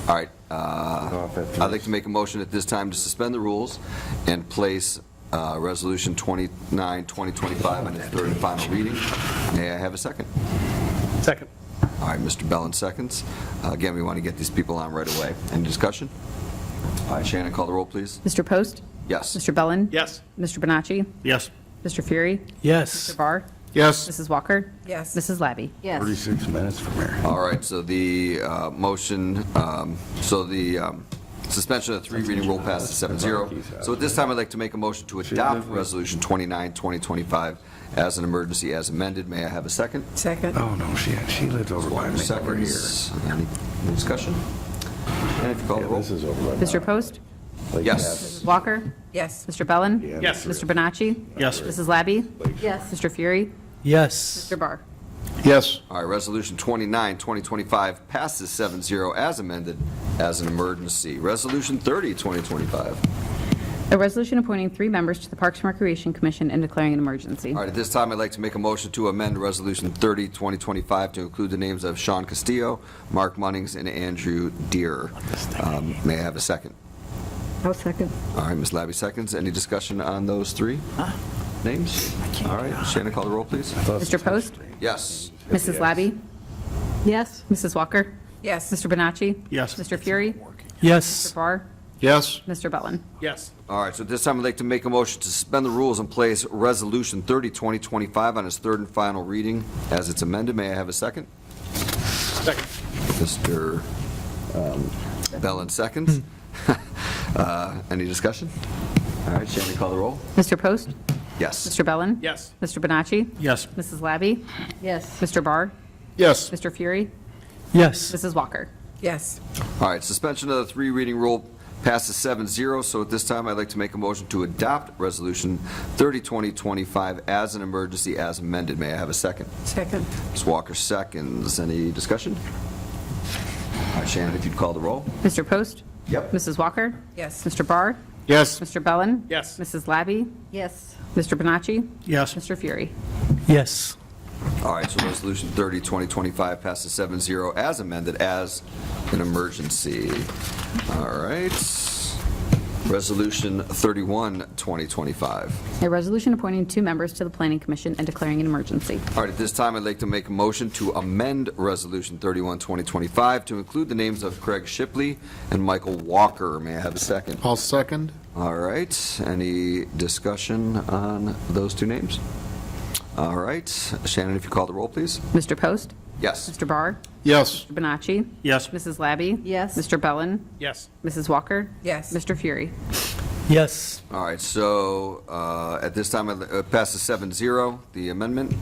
S1: All right,
S9: Off at
S1: I'd like to make a motion at this time to suspend the rules and place Resolution 29, 2025 on its third and final reading. May I have a second?
S3: Second.
S1: All right, Mr. Bellin seconds. Again, we want to get these people on right away. Any discussion? All right, Shannon, call the roll, please.
S2: Mr. Post?
S1: Yes.
S2: Mr. Bellin?
S3: Yes.
S2: Mr. Bonacci?
S6: Yes.
S2: Mr. Fury?
S12: Yes.
S2: Mr. Barr?
S8: Yes.
S2: Mrs. Walker?
S10: Yes.
S2: Mrs. Labby?
S11: Yes.
S9: 36 minutes from here.
S1: All right, so the motion, suspension of the three reading rule passes 7-0. So at this time, I'd like to make a motion to adopt Resolution 29, 2025 as an emergency as amended. May I have a second?
S10: Second.
S9: Oh, no, she lives over by me over here.
S1: Seconds. Any discussion? And if you call the
S9: Yeah,
S1: roll.
S9: this is over by
S2: Mr. Post?
S1: Yes.
S2: Mrs. Walker?
S10: Yes.
S2: Mr. Bellin?
S3: Yes.
S2: Mr. Bonacci?
S6: Yes.
S2: Mrs. Labby?
S11: Yes.
S2: Mr. Fury?
S12: Yes.
S2: Mr. Barr?
S8: Yes.
S1: All right, Resolution 29, 2025 passes 7-0 as amended as an emergency. Resolution 30, 2025.
S2: A resolution appointing 3 members to the Parks and Recreation Commission and declaring an emergency.
S1: All right, at this time, I'd like to make a motion to amend Resolution 30, 2025 to include the names of Sean Castillo, Mark Munnings, and Andrew Deere. May I have a second?
S11: I'll second.
S1: All right, Ms. Labby seconds. Any discussion on those 3 names? All right, Shannon, call the roll, please.
S2: Mr. Post?
S1: Yes.
S2: Mrs. Labby?
S11: Yes.
S2: Mrs. Walker?
S10: Yes.
S2: Mr. Bonacci?
S6: Yes.
S2: Mr. Fury?
S12: Yes.
S2: Mr. Barr?
S8: Yes.
S2: Mr. Bellin?
S3: Yes.
S1: All right, so at this time, I'd like to make a motion to suspend the rules and place Resolution 30, 2025 on its third and final reading as it's amended. May I have a second?
S3: Second.
S1: Mr. Bellin seconds. Any discussion? All right, Shannon, call the roll.
S2: Mr. Post?
S1: Yes.
S2: Mr. Bellin?
S3: Yes.
S2: Mr. Bonacci?
S6: Yes.
S2: Mrs. Labby?
S11: Yes.
S2: Mr. Barr?
S8: Yes.
S2: Mr. Fury?
S12: Yes.
S2: Mrs. Walker?
S10: Yes.
S1: All right, suspension of the 3 reading rule passes 7-0. So at this time, I'd like to make a motion to adopt Resolution 30, 2025 as an emergency as amended. May I have a second?
S10: Second.
S1: Ms. Walker seconds. Any discussion? All right, Shannon, if you'd call the roll.
S2: Mr. Post?
S1: Yep.
S2: Mrs. Walker?
S10: Yes.
S2: Mr. Barr?
S8: Yes.
S2: Mr. Bellin?
S3: Yes.
S2: Mrs. Labby?
S11: Yes.
S2: Mr. Bonacci?
S6: Yes.
S2: Mr. Fury?
S12: Yes.
S1: All right, so Resolution 30, 2025 passes 7-0 as amended as an emergency. All right. Resolution 31, 2025.
S2: A resolution appointing 2 members to the Planning Commission and declaring an emergency.
S1: All right, at this time, I'd like to make a motion to amend Resolution 31, 2025 to include the names of Craig Shipley and Michael Walker. May I have a second?
S8: I'll second.
S1: All right, any discussion on those 2 names? All right, Shannon, if you call the roll, please.
S2: Mr. Post?
S1: Yes.
S2: Mr. Barr?
S8: Yes.
S2: Mr. Bonacci?
S6: Yes.
S2: Mrs. Labby?
S11: Yes.
S2: Mr. Bellin?
S3: Yes.
S2: Mrs. Walker?
S10: Yes.
S2: Mr. Fury?
S12: Yes.
S1: All right, so at this time, it passes 7-0, the amendment.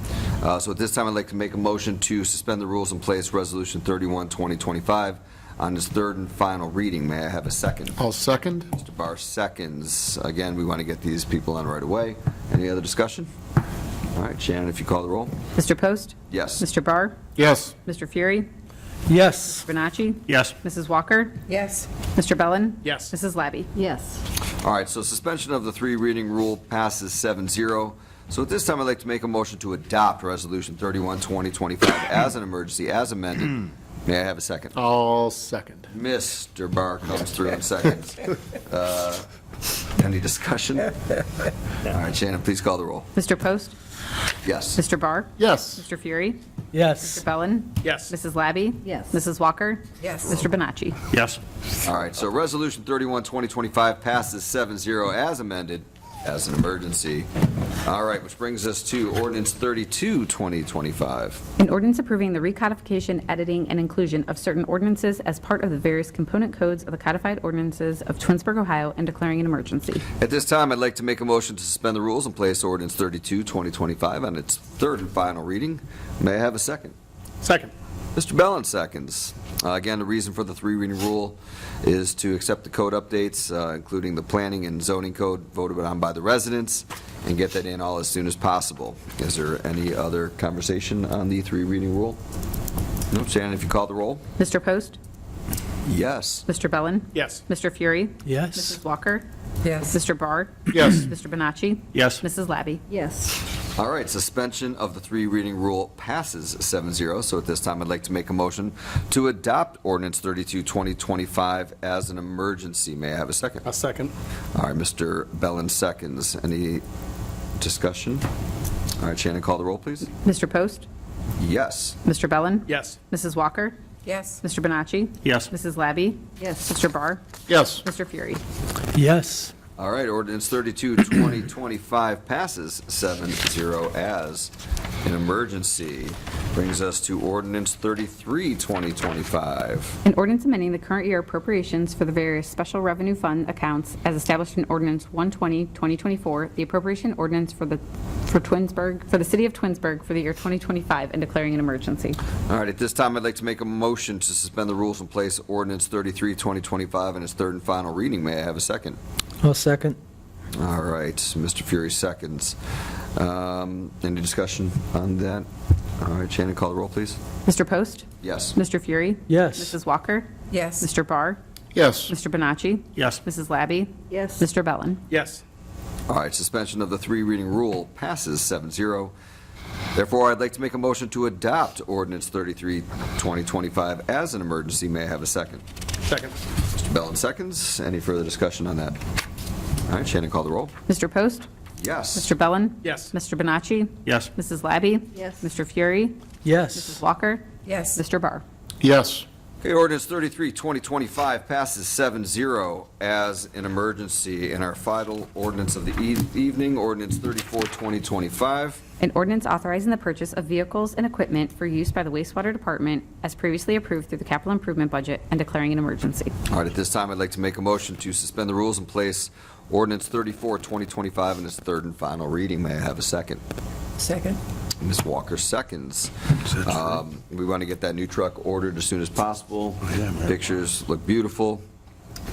S1: So at this time, I'd like to make a motion to suspend the rules and place Resolution 31, 2025 on its third and final reading. May I have a second?
S8: I'll second.
S1: Mr. Barr seconds. Again, we want to get these people on right away. Any other discussion? All right, Shannon, if you call the roll.
S2: Mr. Post?
S1: Yes.
S2: Mr. Barr?
S8: Yes.
S2: Mr. Fury?
S12: Yes.
S2: Bonacci?
S6: Yes.
S2: Mrs. Walker?
S10: Yes.
S2: Mr. Bellin?
S3: Yes.
S2: Mrs. Labby?
S11: Yes.
S1: All right, so suspension of the 3 reading rule passes 7-0. So at this time, I'd like to make a motion to adopt Resolution 31, 2025 as an emergency, as amended. May I have a second?
S8: I'll second.
S1: Mr. Barr comes through in seconds. Any discussion? All right, Shannon, please call the roll.
S2: Mr. Post?
S1: Yes.
S2: Mr. Barr?
S8: Yes.
S2: Mr. Fury?
S12: Yes.
S2: Mr. Bellin?
S3: Yes.
S2: Mrs. Labby?
S11: Yes.
S2: Mrs. Walker?
S10: Yes.
S2: Mr. Bonacci?
S6: Yes.
S1: All right, so Resolution 31, 2025 passes 7-0 as amended as an emergency. All right, which brings us to Ordinance 32, 2025.
S2: An ordinance approving the recodification, editing, and inclusion of certain ordinances as part of the various component codes of the codified ordinances of Twinsburg, Ohio, and declaring an emergency.
S1: At this time, I'd like to make a motion to suspend the rules and place Ordinance 32, 2025 on its third and final reading. May I have a second?
S3: Second.
S1: Mr. Bellin seconds. Again, the reason for the 3 reading rule is to accept the code updates, including the planning and zoning code voted on by the residents, and get that in all as soon as possible. Is there any other conversation on the 3 reading rule? No, Shannon, if you call the roll.
S2: Mr. Post?
S1: Yes.
S2: Mr. Bellin?
S3: Yes.
S2: Mr. Fury?
S12: Yes.
S2: Mrs. Walker?
S10: Yes.
S2: Mr. Barr?
S8: Yes.
S2: Mr. Bonacci?
S6: Yes.
S2: Mrs. Labby?
S11: Yes.
S1: All right, suspension of the 3 reading rule passes 7-0. So at this time, I'd like to make a motion to adopt Ordinance 32, 2025 as an emergency. May I have a second?
S3: A second.
S1: All right, Mr. Bellin seconds. Any discussion? All right, Shannon, call the roll, please.
S2: Mr. Post?
S1: Yes.
S2: Mr. Bellin?
S3: Yes.
S2: Mrs. Walker?
S10: Yes.
S2: Mr. Bonacci?
S6: Yes.
S2: Mrs. Labby?
S11: Yes.
S2: Mr. Barr?
S8: Yes.
S2: Mr. Fury?
S12: Yes.
S1: All right, Ordinance 32, 2025 passes 7-0 as an emergency. Brings us to ordinance 33, 2025.
S2: An ordinance amending the current year appropriations for the various special revenue fund accounts as established in Ordinance 120, 2024, the appropriation ordinance for Twinsburg, for the city of Twinsburg for the year 2025, and declaring an emergency.
S1: All right, at this time, I'd like to make a motion to suspend the rules and place ordinance 33, 2025 in its third and final reading. May I have a second?
S12: I'll second.
S1: All right, Mr. Fury seconds. Any discussion on that? All right, Shannon, call the roll, please.
S2: Mr. Post?
S1: Yes.
S2: Mr. Fury?
S12: Yes.
S2: Mrs. Walker?
S10: Yes.
S2: Mr. Barr?
S8: Yes.
S2: Mr. Bonacci?
S6: Yes.
S2: Mrs. Labby?
S11: Yes.
S2: Mr. Bellin?
S3: Yes.
S1: All right, suspension of the three reading rule passes 7-0. Therefore, I'd like to make a motion to adopt ordinance 33, 2025 as an emergency. May I have a second?
S3: Second.
S1: Mr. Bellin seconds. Any further discussion on that? All right, Shannon, call the roll.
S2: Mr. Post?
S1: Yes.
S2: Mr. Bellin?
S3: Yes.
S2: Mr. Bonacci?
S6: Yes.
S2: Mrs. Labby?
S11: Yes.
S2: Mr. Fury?
S12: Yes.
S2: Mrs. Walker?
S10: Yes.
S2: Mr. Barr?
S8: Yes.
S1: Okay, ordinance 33, 2025 passes 7-0 as an emergency. And our final ordinance of the evening, ordinance 34, 2025.
S2: An ordinance authorizing the purchase of vehicles and equipment for use by the wastewater department as previously approved through the capital improvement budget and declaring an emergency.
S1: All right, at this time, I'd like to make a motion to suspend the rules and place ordinance 34, 2025 in its third and final reading. May I have a second?
S10: Second.
S1: Ms. Walker seconds. We want to get that new truck ordered as soon as possible.
S9: yeah, man.
S1: Pictures look beautiful,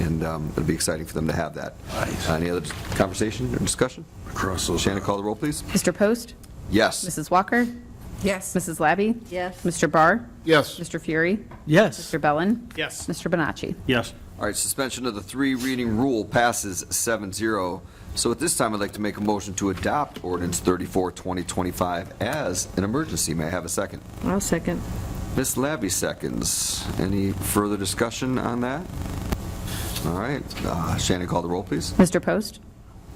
S1: and it'll be exciting for them to have that.
S9: Nice.
S1: Any other conversation or discussion?
S9: Across those.
S1: Shannon, call the roll, please.
S2: Mr. Post?
S1: Yes.
S2: Mrs. Walker?
S10: Yes.
S2: Mrs. Labby?
S11: Yes.
S2: Mr. Barr?
S8: Yes.
S2: Mr. Fury?
S12: Yes.
S2: Mr. Bellin?
S3: Yes.
S2: Mr. Bonacci?
S6: Yes.
S1: All right, suspension of the three reading rule passes 7-0. So at this time, I'd like to make a motion to adopt ordinance 34, 2025 as an emergency. May I have a second?
S11: I'll second.
S1: Ms. Labby seconds. Any further discussion on that? All right, Shannon, call the roll, please.
S2: Mr. Post?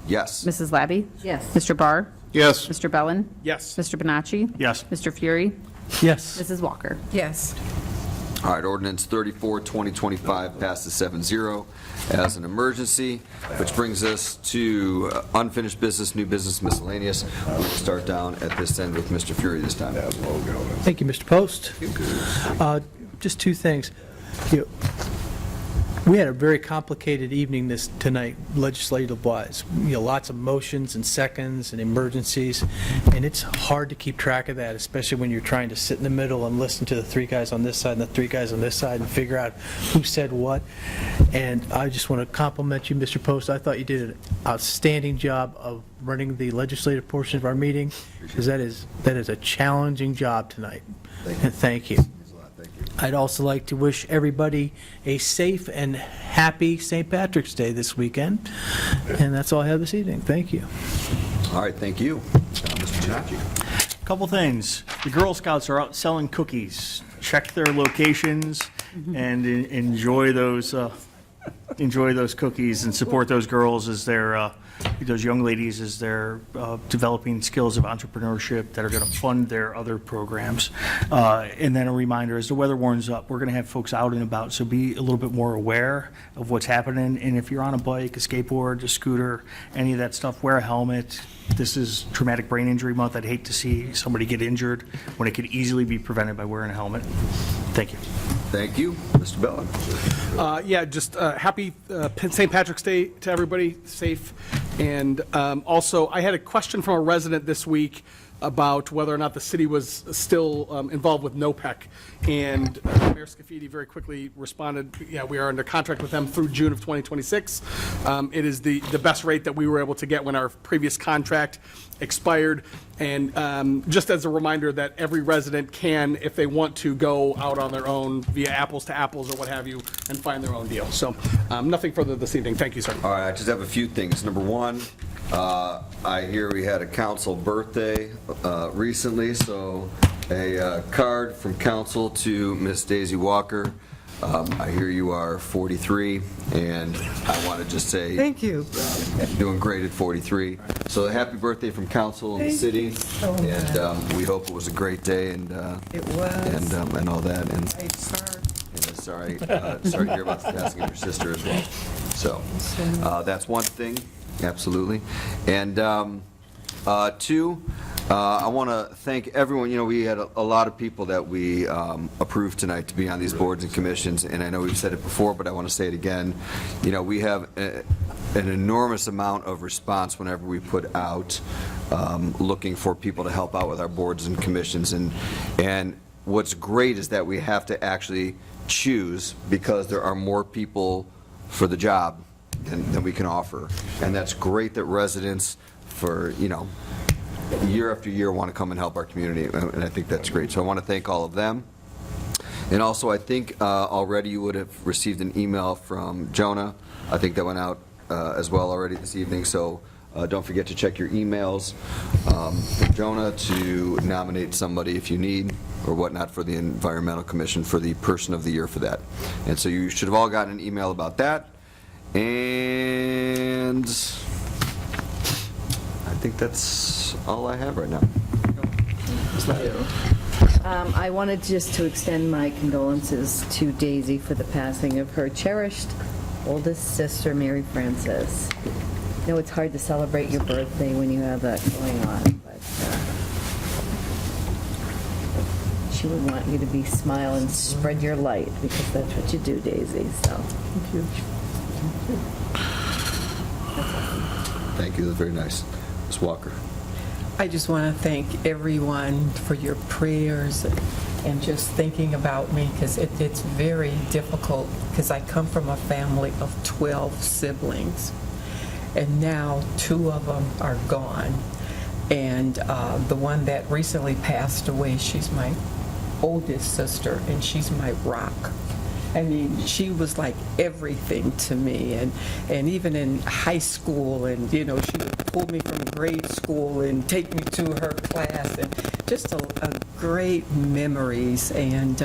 S1: Yes.
S2: Mrs. Labby?
S11: Yes.
S2: Mr. Barr?
S8: Yes.
S2: Mr. Bellin?
S3: Yes.
S2: Mr. Bonacci?
S6: Yes.
S2: Mr. Fury?
S12: Yes.
S2: Mrs. Walker?
S10: Yes.
S1: All right, ordinance 34, 2025 passes 7-0 as an emergency, which brings us to unfinished business, new business, miscellaneous. We'll start down at this end with Mr. Fury this time.
S12: Thank you, Mr. Post. Just two things. We had a very complicated evening tonight, legislative-wise. Lots of motions and seconds and emergencies, and it's hard to keep track of that, especially when you're trying to sit in the middle and listen to the three guys on this side and the three guys on this side and figure out who said what. And I just want to compliment you, Mr. Post. I thought you did an outstanding job of running the legislative portion of our meeting, because that is a challenging job tonight. And thank you. I'd also like to wish everybody a safe and happy St. Patrick's Day this weekend. And that's all I have this evening. Thank you.
S1: All right, thank you. Mr. Bonacci.
S6: Couple things. The Girl Scouts are out selling cookies. Check their locations and enjoy those cookies and support those girls as they're those young ladies as they're developing skills of entrepreneurship that are going to fund their other programs. And then a reminder, as the weather warms up, we're going to have folks out and about, so be a little bit more aware of what's happening. And if you're on a bike, a skateboard, a scooter, any of that stuff, wear a helmet. This is Traumatic Brain Injury Month. I'd hate to see somebody get injured when it could easily be prevented by wearing a helmet. Thank you.
S1: Thank you. Mr. Bellin.
S3: Just happy St. Patrick's Day to everybody, safe. And also, I had a question from a resident this week about whether or not the city was still involved with NOPEC. And Mayor Scafidi very quickly responded, yeah, we are under contract with them through June of 2026. It is the best rate that we were able to get when our previous contract expired. And just as a reminder that every resident can, if they want to, go out on their own via Apples to Apples or what have you and find their own deal. So nothing further this evening. Thank you, sir.
S1: All right, I just have a few things. Number one, I hear we had a council birthday recently, so a card from council to Miss Daisy Walker. I hear you are 43, and I want to just say
S10: Thank you.
S1: Doing great at 43. So happy birthday from council and the city, and we hope it was a great day, and
S10: It was.
S1: and all that. And
S10: Sorry.
S1: sorry to hear about the passing of your sister as well. So that's one thing, absolutely. And two, I want to thank everyone. You know, we had a lot of people that we approved tonight to be on these boards and commissions, and I know we've said it before, but I want to say it again. You know, we have an enormous amount of response whenever we put out looking for people to help out with our boards and commissions, and what's great is that we have to actually choose because there are more people for the job than we can offer, and that's great that residents for, you know, year after year want to come and help our community, and I think that's great. So I want to thank all of them. And also, I think already you would have received an email from Jonah. I think that went out as well already this evening, so don't forget to check your emails from Jonah to nominate somebody if you need or whatnot for the Environmental Commission for the Person of the Year for that. And so you should have all gotten an email about that. And I think that's all I have right now.
S11: I wanted just to extend my condolences to Daisy for the passing of her cherished oldest sister, Mary Frances. I know it's hard to celebrate your birthday when you have that going on, but she would want you to be smile and spread your light, because that's what you do, Daisy, so. Thank you.
S1: Thank you. That's very nice. Ms. Walker.
S10: I just want to thank everyone for your prayers and just thinking about me, because it's very difficult, because I come from a family of 12 siblings, and now 2 of them are gone. And the one that recently passed away, she's my oldest sister, and she's my rock. I mean, she was like everything to me, and even in high school, and, you know, she would pull me from grade school and take me to her class, and just a great memories. And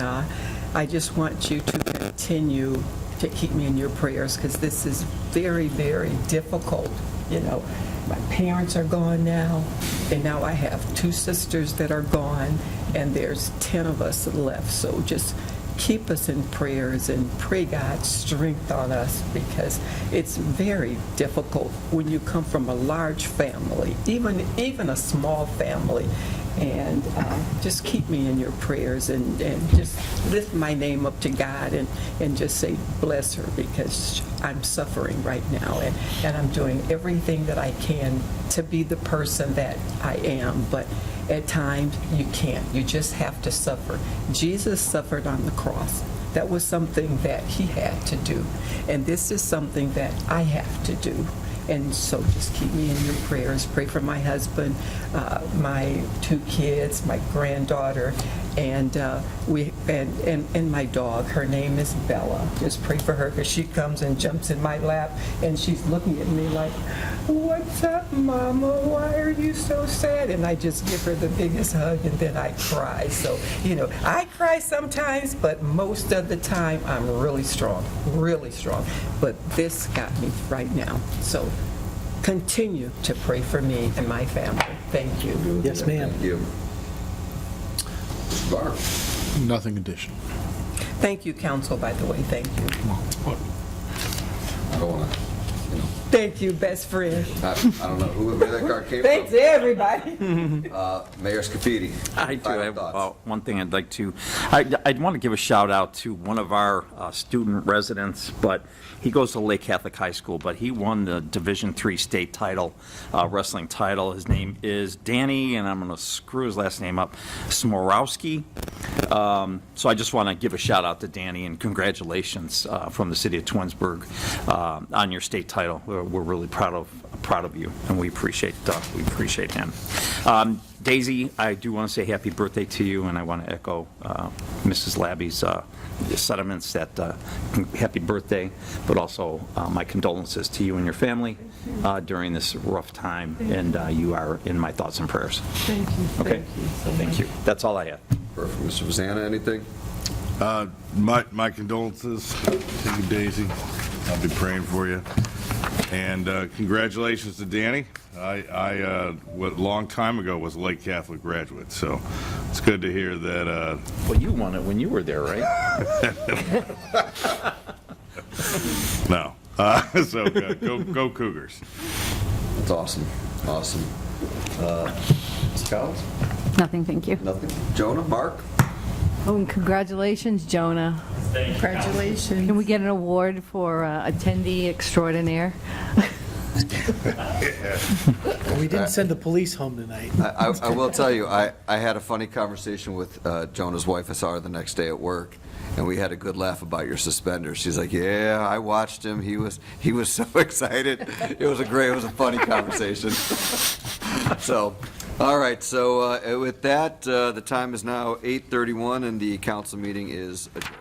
S10: I just want you to continue to keep me in your prayers, because this is very, very difficult. You know, my parents are gone now, and now I have 2 sisters that are gone, and there's 10 of us left. So just keep us in prayers and pray God's strength on us, because it's very difficult when you come from a large family, even a small family. And just keep me in your prayers, and just lift my name up to God, and just say, bless her, because I'm suffering right now, and I'm doing everything that I can to be the person that I am. But at times, you can't. You just have to suffer. Jesus suffered on the cross. That was something that he had to do. And this is something that I have to do. And so just keep me in your prayers. Pray for my husband, my 2 kids, my granddaughter, and my dog. Her name is Bella. Just pray for her, because she comes and jumps in my lap, and she's looking at me like, what's up, Mama? Why are you so sad? And I just give her the biggest hug, and then I cry. So, you know, I cry sometimes, but most of the time I'm really strong, really strong. But this got me right now. So continue to pray for me and my family. Thank you.
S12: Yes, ma'am.
S1: Thank you. Mr. Barr.
S8: Nothing additional.
S10: Thank you, council, by the way. Thank you.
S1: I don't want to, you know,
S10: Thank you, best friend.
S1: I don't know where that card came
S10: Thanks,
S1: from.
S10: everybody.
S1: Mayor Scafidi.
S13: I do
S1: Final
S13: have
S1: thoughts.
S13: one thing I'd like to, I'd want to give a shout out to one of our student residents, but he goes to Lake Catholic High School, but he won the Division III state title, wrestling title. His name is Danny, and I'm going to screw his last name up, Smorowski. So I just want to give a shout out to Danny, and congratulations from the city of Twinsburg on your state title. We're really proud of you, and we appreciate him. Daisy, I do want to say happy birthday to you, and I want to echo Mrs. Labby's sentiments that happy birthday, but also my condolences to you and your family during this rough time, and you are in my thoughts and prayers.
S10: Thank you.
S13: Okay?
S10: Thank you so
S13: Thank you. That's all I have.
S1: Perfect. Mr. Vazana, anything?
S15: My condolences to you, Daisy. I'll be praying for you. And congratulations to Danny. I long time ago was a Lake Catholic graduate, so it's good to hear that.
S13: Well, you won it when you were there, right?
S15: No. So go Cougars.
S1: That's awesome, awesome. Ms. Collins?
S2: Nothing, thank you.
S1: Nothing? Jonah, Mark?
S11: Oh, and congratulations, Jonah.
S10: Congratulations.
S11: Can we get an award for attendee extraordinaire?
S12: We didn't send the police home tonight.
S1: I will tell you, I had a funny conversation with Jonah's wife. I saw her the next day at work, and we had a good laugh about your suspenders. She's like, "Yeah, I watched him. He was so excited. It was a funny conversation." So, all right. So with that, the time is now 8:31, and the council meeting is adjourned.